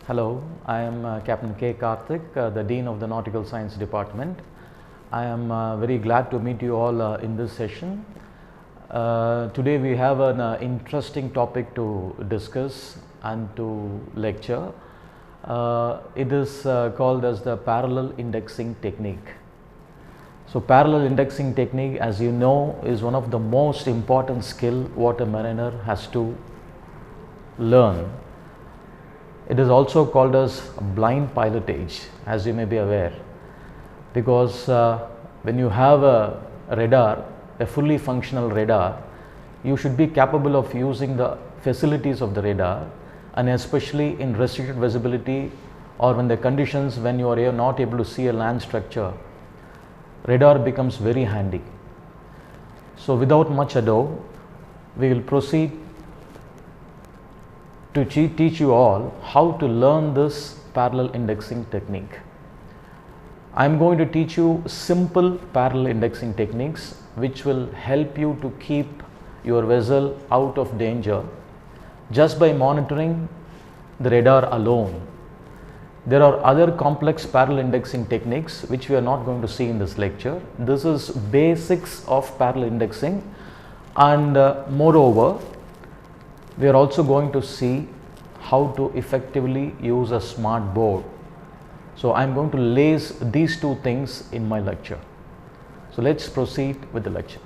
Hello, I am Captain K. Karthik, the Dean of the Nautical Science Department. I am very glad to meet you all in this session. Today we have an interesting topic to discuss and to lecture. It is called as the parallel indexing technique. So parallel indexing technique, as you know, is one of the most important skill what a mariner has to learn. It is also called as blind pilotage, as you may be aware, because when you have a radar, a fully functional radar, you should be capable of using the facilities of the radar, and especially in restricted visibility or when the conditions when you are not able to see a land structure, radar becomes very handy. So without much ado, we will proceed to teach you all how to learn this parallel indexing technique. I am going to teach you simple parallel indexing techniques which will help you to keep your vessel out of danger just by monitoring the radar alone. There are other complex parallel indexing techniques which we are not going to see in this lecture. This is basics of parallel indexing, and moreover, we are also going to see how to effectively use a smart board. So I am going to lace these two things in my lecture. So let's proceed with the lecture.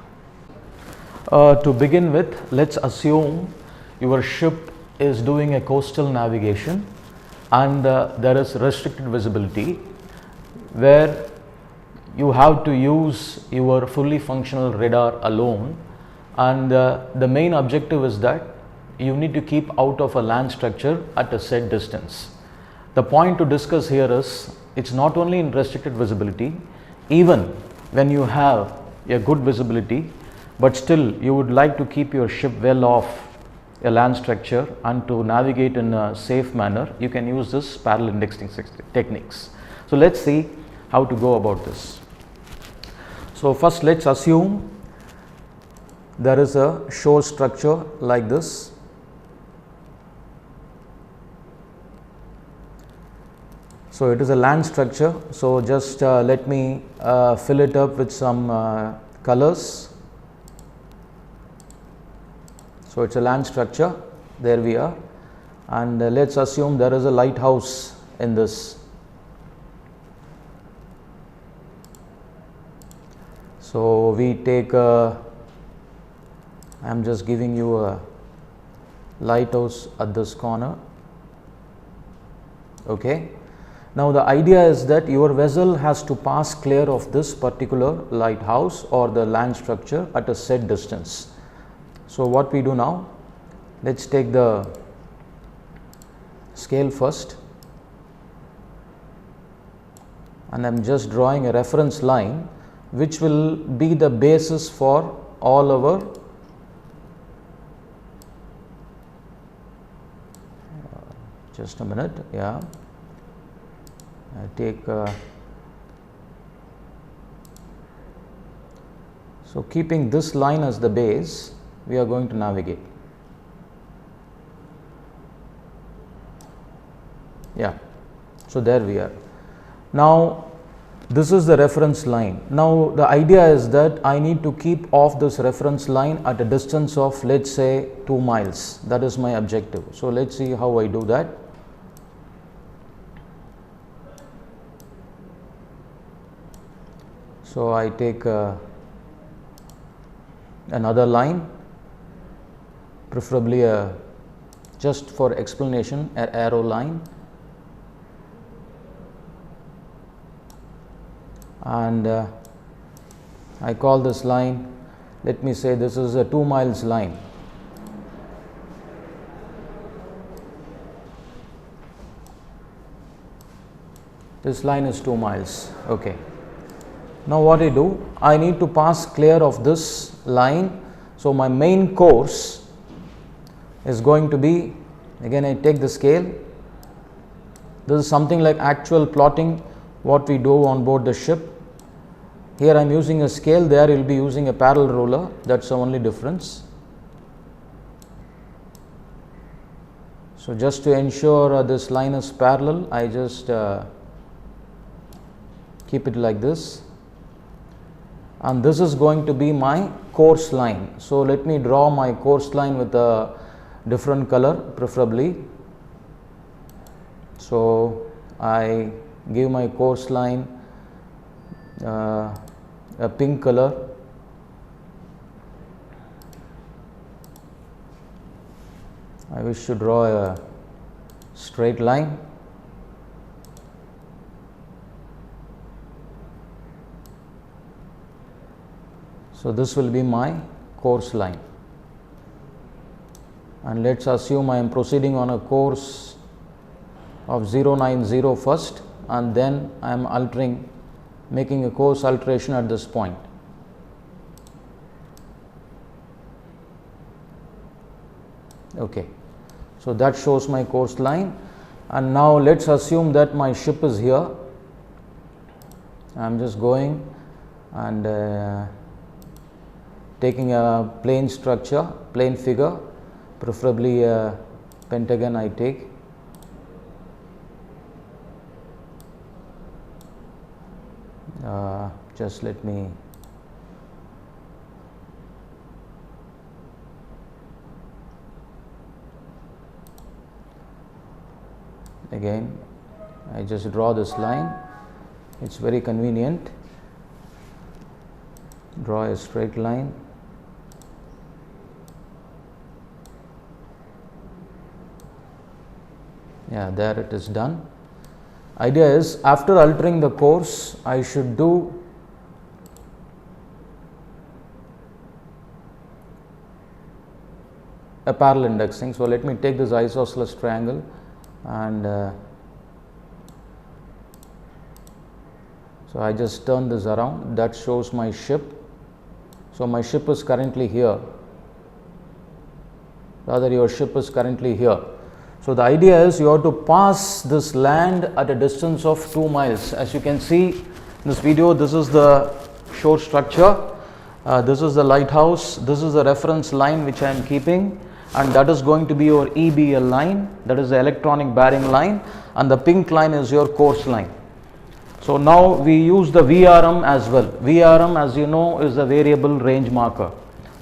To begin with, let's assume your ship is doing a coastal navigation and there is restricted visibility where you have to use your fully functional radar alone, and the main objective is that you need to keep out of a land structure at a set distance. The point to discuss here is, it's not only in restricted visibility, even when you have a good visibility, but still you would like to keep your ship well off a land structure and to navigate in a safe manner, you can use this parallel indexing techniques. So let's see how to go about this. So first let's assume there is a shore structure like this. So it is a land structure. So just let me fill it up with some colors. So it's a land structure, there we are, and let's assume there is a lighthouse in this. So we take I am just giving you a lighthouse at this corner. Okay. Now the idea is that your vessel has to pass clear of this particular lighthouse or the land structure at a set distance. So what we do now, let's take the scale first, and I am just drawing a reference line which will be the basis for all our just a minute, yeah. I take so keeping this line as the base, we are going to navigate. Yeah, so there we are. Now this is the reference line. Now the idea is that I need to keep off this reference line at a distance of, let's say, 2 miles. That is my objective. So let's see how I do that. So I take another line, preferably a just for explanation, an arrow line, and I call this line, let me say this is a 2 miles line. This line is 2 miles. Okay. Now what I do, I need to pass clear of this line. So my main course is going to be, again I take the scale. This is something like actual plotting what we do on board the ship. Here I am using a scale, there you will be using a parallel ruler, that's the only difference. So just to ensure this line is parallel, I just keep it like this, and this is going to be my course line. So let me draw my course line with a different color preferably. So I give my course line a pink color. I wish to draw a straight line. So this will be my course line, and let's assume I am proceeding on a course of 090 first, and then I am altering, making a course alteration at this point. Okay, so that shows my course line, and now let's assume that my ship is here. I am just going and taking a plane structure, plane figure, preferably a pentagon I take. Just let me again, I just draw this line, it's very convenient. Draw a straight line. Yeah, there it is done. Idea is, after altering the course, I should do a parallel indexing. So let me take this isosceles triangle and so I just turn this around. That shows my ship. So my ship is currently here, rather your ship is currently here. So the idea is you have to pass this land at a distance of 2 miles. As you can see in this video, this is the shore structure, this is the lighthouse, this is the reference line which I am keeping, and that is going to be your EBL line, that is the electronic bearing line, and the pink line is your course line. So now we use the VRM as well. VRM, as you know, is a variable range marker.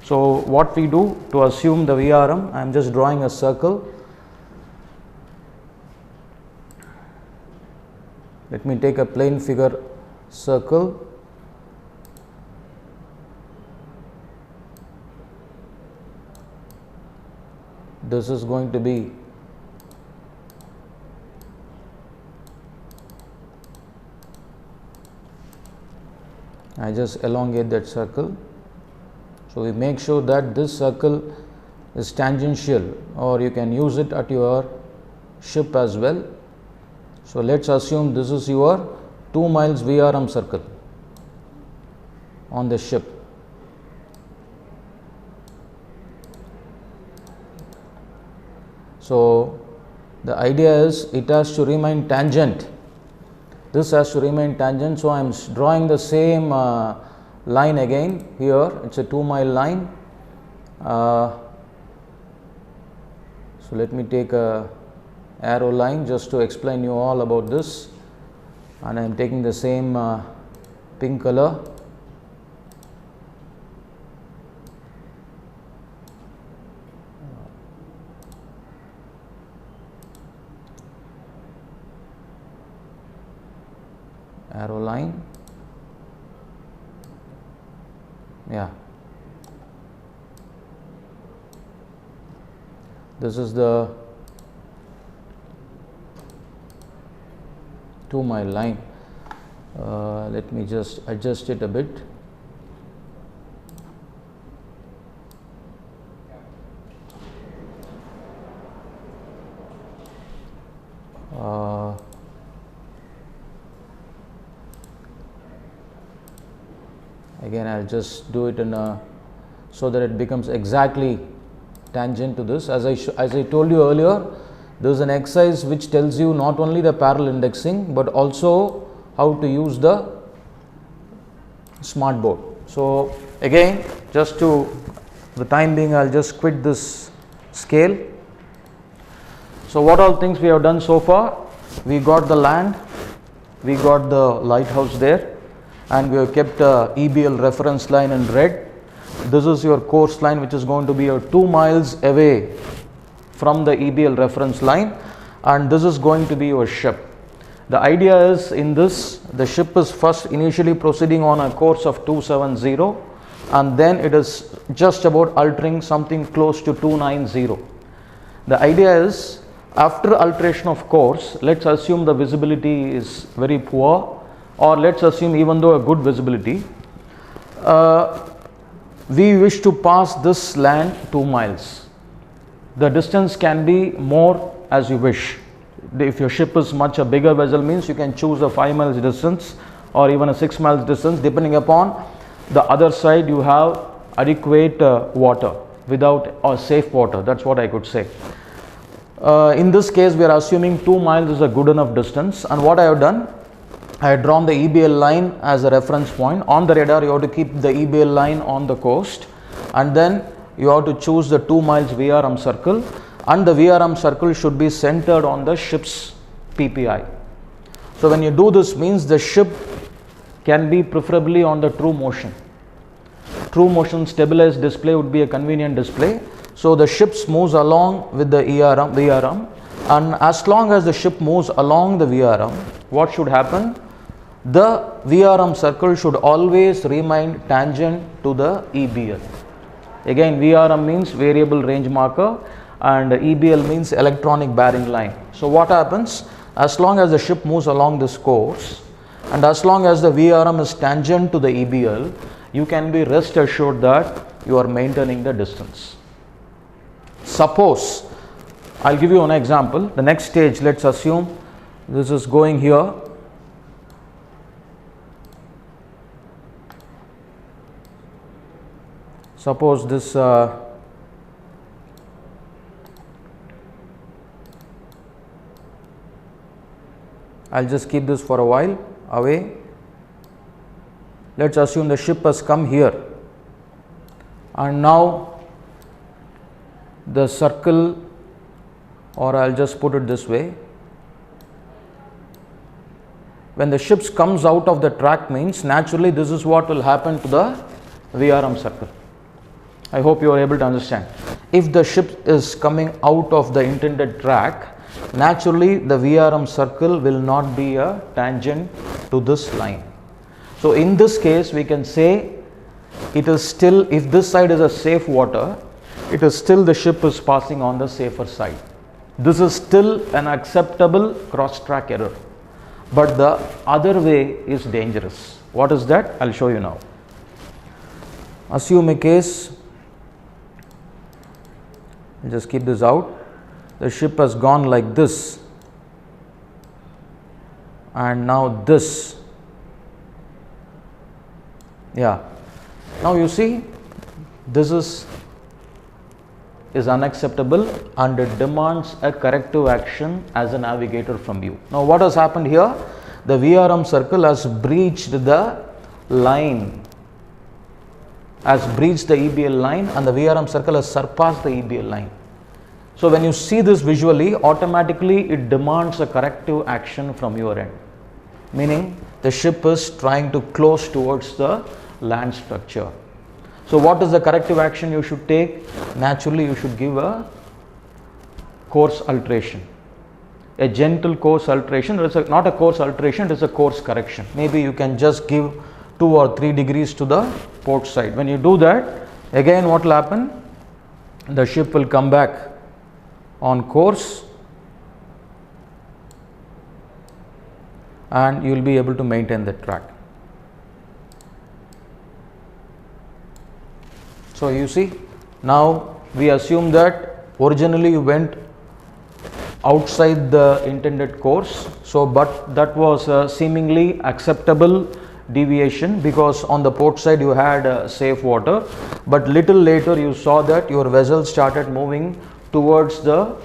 So what we do to assume the VRM, I am just drawing a circle. Let me take a plane figure circle. This is going to be I just elongate that circle. So we make sure that this circle is tangential, or you can use it at your ship as well. So let's assume this is your 2 miles VRM circle on the ship. So the idea is it has to remain tangent. This has to remain tangent. So I am drawing the same line again here. It's a 2 mile line. So let me take a arrow line just to explain you all about this, and I am taking the same pink color. Arrow line, yeah, this is the 2-mile line. Let me just adjust it a bit. Again, I'll just do it in a so that it becomes exactly tangent to this. As I told you earlier, there is an exercise which tells you not only the parallel indexing but also how to use the smart board. So again, just to the time being, I'll just quit this scale. So what all things we have done so far? We got the land, we got the lighthouse there, and we have kept a EBL reference line in red. This is your course line, which is going to be 2 miles away from the EBL reference line, and this is going to be your ship. The idea is, in this, the ship is first initially proceeding on a course of 270, and then it is just about altering something close to 290. The idea is, after alteration of course, let's assume the visibility is very poor, or let's assume even though a good visibility, we wish to pass this land 2 miles. The distance can be more as you wish. If your ship is much a bigger vessel, means you can choose a 5 miles distance or even a 6 miles distance, depending upon the other side you have adequate water without or safe water. That's what I could say. In this case, we are assuming 2 miles is a good enough distance, and what I have done, I have drawn the EBL line as a reference point. On the radar, you have to keep the EBL line on the coast, and then you have to choose the 2 miles VRM circle, and the VRM circle should be centered on the ship's PPI. So when you do this, means the ship can be preferably on the true motion. True motion stabilized display would be a convenient display. So the ship moves along with the VRM, and as long as the ship moves along the VRM, what should happen? The VRM circle should always remain tangent to the EBL. Again, VRM means variable range marker, and EBL means electronic bearing line. So what happens? As long as the ship moves along this course, and as long as the VRM is tangent to the EBL, you can be rest assured that you are maintaining the distance. Suppose, I'll give you an example. The next stage, let's assume this is going here. Suppose this I'll just keep this for a while away. Let's assume the ship has come here, and now the circle, or I'll just put it this way, when the ship comes out of the track, means naturally this is what will happen to the VRM circle. I hope you are able to understand. If the ship is coming out of the intended track, naturally the VRM circle will not be a tangent to this line. So in this case, we can say it is still, if this side is a safe water, it is still the ship is passing on the safer side. This is still an acceptable cross track error, but the other way is dangerous. What is that? I'll show you now. Assume a case, just keep this out. The ship has gone like this, and now this. Yeah. Now you see, this is unacceptable, and it demands a corrective action as a navigator from you. Now what has happened here? The VRM circle has breached the line, has breached the EBL line, and the VRM circle has surpassed the EBL line. So when you see this visually, automatically it demands a corrective action from your end, meaning the ship is trying to close towards the land structure. So what is the corrective action you should take? Naturally, you should give a course alteration, a gentle course alteration. It is not a course alteration, it is a course correction. Maybe you can just give 2 or 3 degrees to the port side. When you do that, again what will happen? The ship will come back on course, and you will be able to maintain the track. So you see, now we assume that originally you went outside the intended course, so but that was a seemingly acceptable deviation because on the port side you had safe water, but little later you saw that your vessel started moving towards the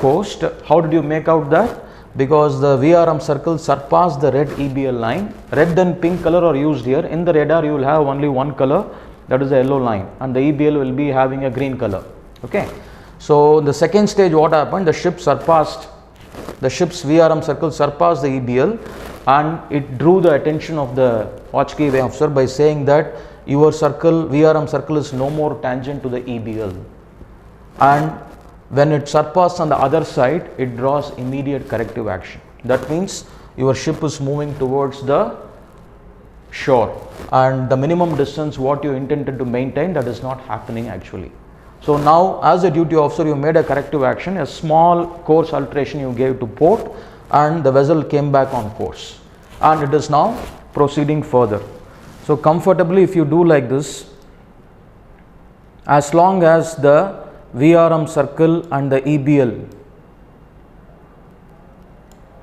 coast. How did you make out that? Because the VRM circle surpassed the red EBL line. Red and pink color are used here. In the radar you will have only one color, that is the yellow line, and the EBL will be having a green color. Okay. So the second stage, what happened? The ship's VRM circle surpassed the EBL, and it drew the attention of the watch key officer by saying that your circle, VRM circle, is no more tangent to the EBL, and when it surpassed on the other side, it draws immediate corrective action. That means your ship is moving towards the shore, and the minimum distance what you intended to maintain, that is not happening actually. So now as a duty officer, you made a corrective action, a small course alteration you gave to port, and the vessel came back on course, and it is now proceeding further. So comfortably, if you do like this, as long as the VRM circle and the EBL,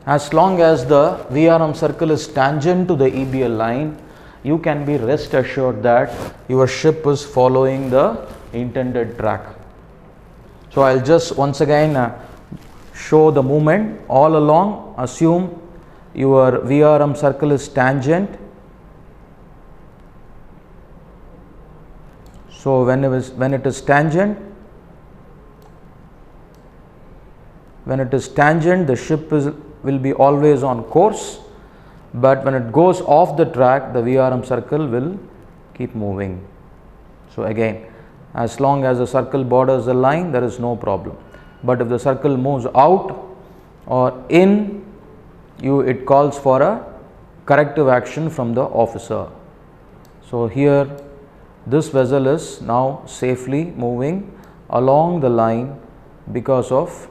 as long as the VRM circle is tangent to the EBL line, you can be rest assured that your ship is following the intended track. So I'll just once again show the movement all along. Assume your VRM circle is tangent. So when it is tangent, the ship will be always on course, but when it goes off the track, the VRM circle will keep moving. So again, as long as the circle borders the line, there is no problem. But if the circle moves out or in, it calls for a corrective action from the officer. So here this vessel is now safely moving along the line because of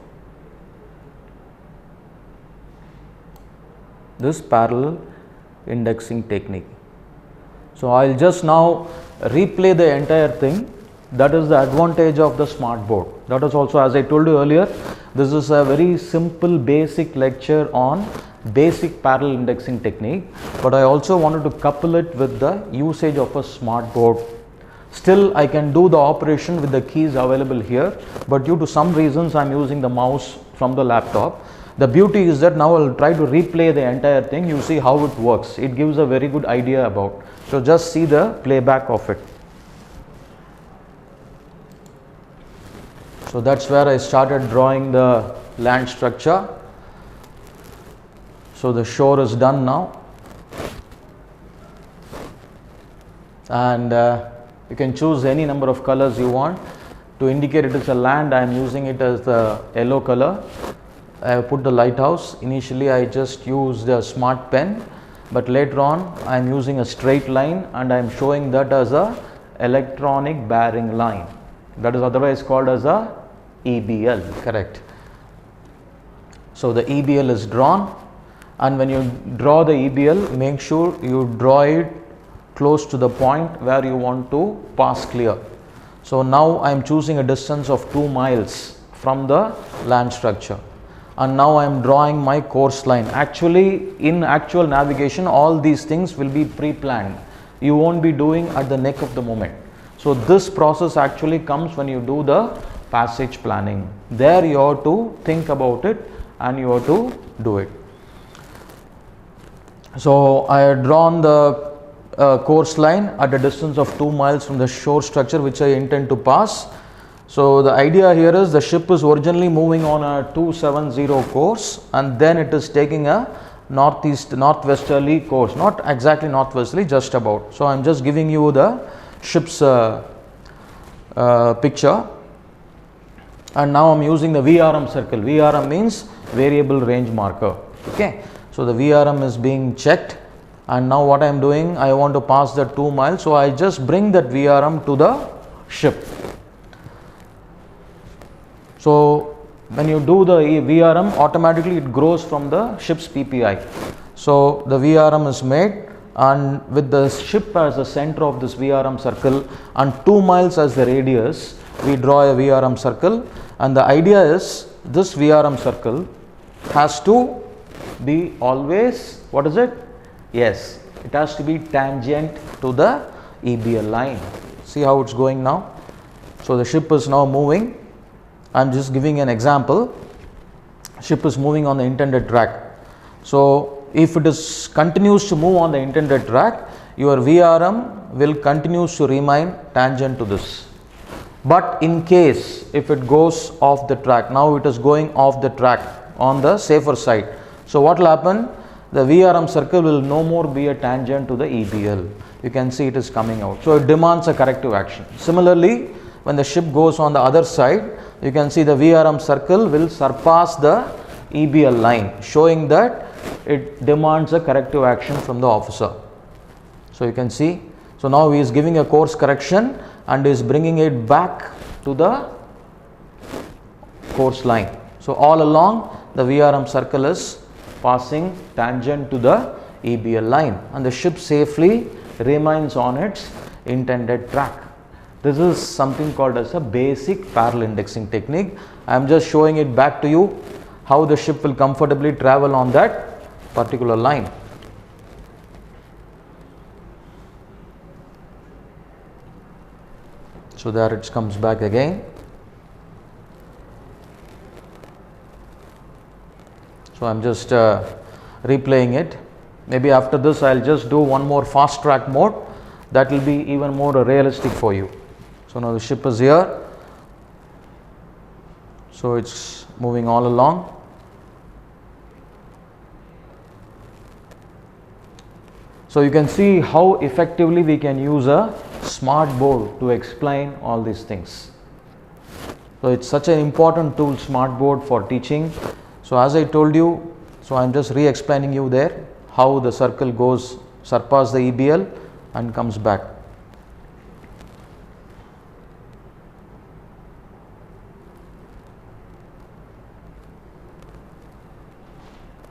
this parallel indexing technique. So I will just now replay the entire thing. That is the advantage of the smart board. That is also, as I told you earlier, this is a very simple basic lecture on basic parallel indexing technique, but I also wanted to couple it with the usage of a smart board. Still I can do the operation with the keys available here, but due to some reasons I am using the mouse from the laptop. The beauty is that now I will try to replay the entire thing. You see how it works. It gives a very good idea about. So just see the playback of it. So that's where I started drawing the land structure. So the shore is done now, and you can choose any number of colors you want. To indicate it is a land, I am using it as the yellow color. I have put the lighthouse. Initially I just used a smart pen, but later on I am using a straight line, and I am showing that as a electronic bearing line. That is otherwise called as a EBL, correct. So the EBL is drawn, and when you draw the EBL, make sure you draw it close to the point where you want to pass clear. So now I am choosing a distance of 2 miles from the land structure, and now I am drawing my course line. Actually, in actual navigation, all these things will be pre-planned. You won't be doing at the neck of the moment. So this process actually comes when you do the passage planning. There you have to think about it and you have to do it. So I had drawn the course line at a distance of 2 miles from the shore structure which I intend to pass. So the idea here is the ship is originally moving on a 270 course, and then it is taking a northwesterly course, not exactly northwesterly, just about. So I am just giving you the ship's picture, and now I am using the VRM circle. VRM means variable range marker. Okay, so the VRM is being checked, and now what I am doing, I want to pass the 2 miles, so I just bring that VRM to the ship. So when you do the VRM, automatically it grows from the ship's PPI. So the VRM is made, and with the ship as the center of this VRM circle and 2 miles as the radius, we draw a VRM circle, and the idea is this VRM circle has to be always, what is it? Yes, it has to be tangent to the EBL line. See how it's going now? So the ship is now moving. I'm just giving an example. Ship is moving on the intended track. So if it is continues to move on the intended track, your VRM will continues to remain tangent to this. But in case if it goes off the track, now it is going off the track on the safer side. So what will happen? The VRM circle will no more be a tangent to the EBL. You can see it is coming out. So it demands a corrective action. Similarly, when the ship goes on the other side, you can see the VRM circle will surpass the EBL line, showing that it demands a corrective action from the officer. So you can see, so now he is giving a course correction and is bringing it back to the course line. So all along the VRM circle is passing tangent to the EBL line, and the ship safely remains on its intended track. This is something called as a basic parallel indexing technique. I am just showing it back to you how the ship will comfortably travel on that particular line. So there it comes back again. So I am just replaying it. Maybe after this I will just do one more fast track mode, that will be even more realistic for you. So now the ship is here. So it's moving all along. So you can see how effectively we can use a smart board to explain all these things. So it's such an important tool, smart board, for teaching. So as I told you, so I'm just re-explaining you there how the circle goes, surpass the EBL and comes back.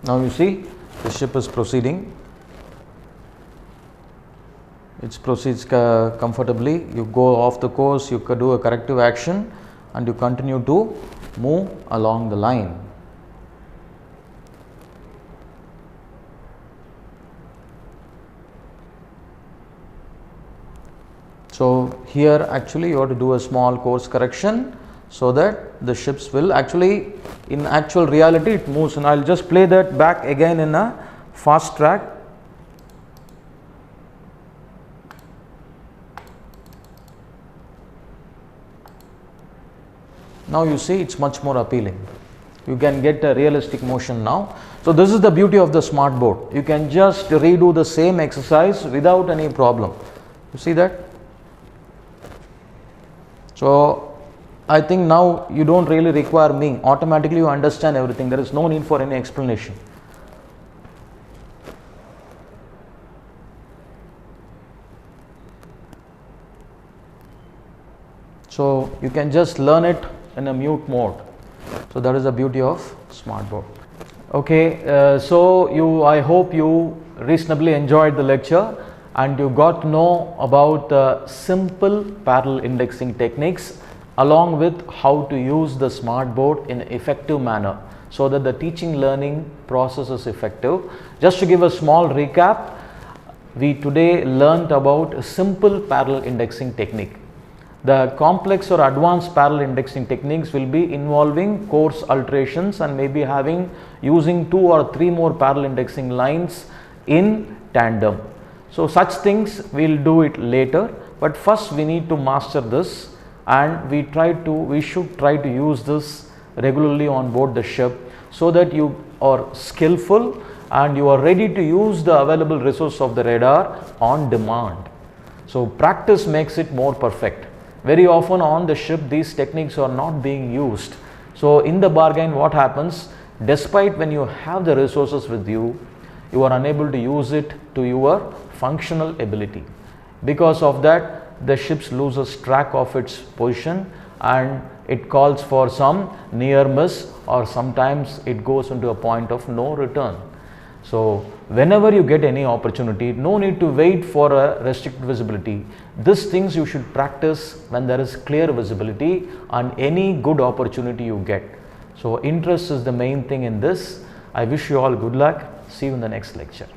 Now you see the ship is proceeding. It proceeds comfortably. You go off the course, you could do a corrective action, and you continue to move along the line. So here actually you have to do a small course correction so that the ships will actually, in actual reality it moves, and I will just play that back again in a fast track. Now you see it's much more appealing. You can get a realistic motion now. So this is the beauty of the smart board. You can just redo the same exercise without any problem. You see that? So I think now you don't really require me. Automatically you understand everything. There is no need for any explanation. So you can just learn it in a mute mode. So that is the beauty of smart board. Okay, I hope you reasonably enjoyed the lecture and you got to know about the simple parallel indexing techniques along with how to use the smart board in an effective manner so that the teaching learning process is effective. Just to give a small recap, we today learnt about a simple parallel indexing technique. The complex or advanced parallel indexing techniques will be involving course alterations and maybe using 2 or 3 more parallel indexing lines in tandem. So such things we will do it later, but first we need to master this, and we should try to use this regularly on board the ship so that you are skillful and you are ready to use the available resource of the radar on demand. So practice makes it more perfect. Very often on the ship these techniques are not being used. So in the bargain what happens, despite when you have the resources with you, you are unable to use it to your functional ability. Because of that, the ship loses track of its position and it calls for some near miss, or sometimes it goes into a point of no return. So whenever you get any opportunity, no need to wait for a restricted visibility. These things you should practice when there is clear visibility and any good opportunity you get. So interest is the main thing in this. I wish you all good luck. See you in the next lecture.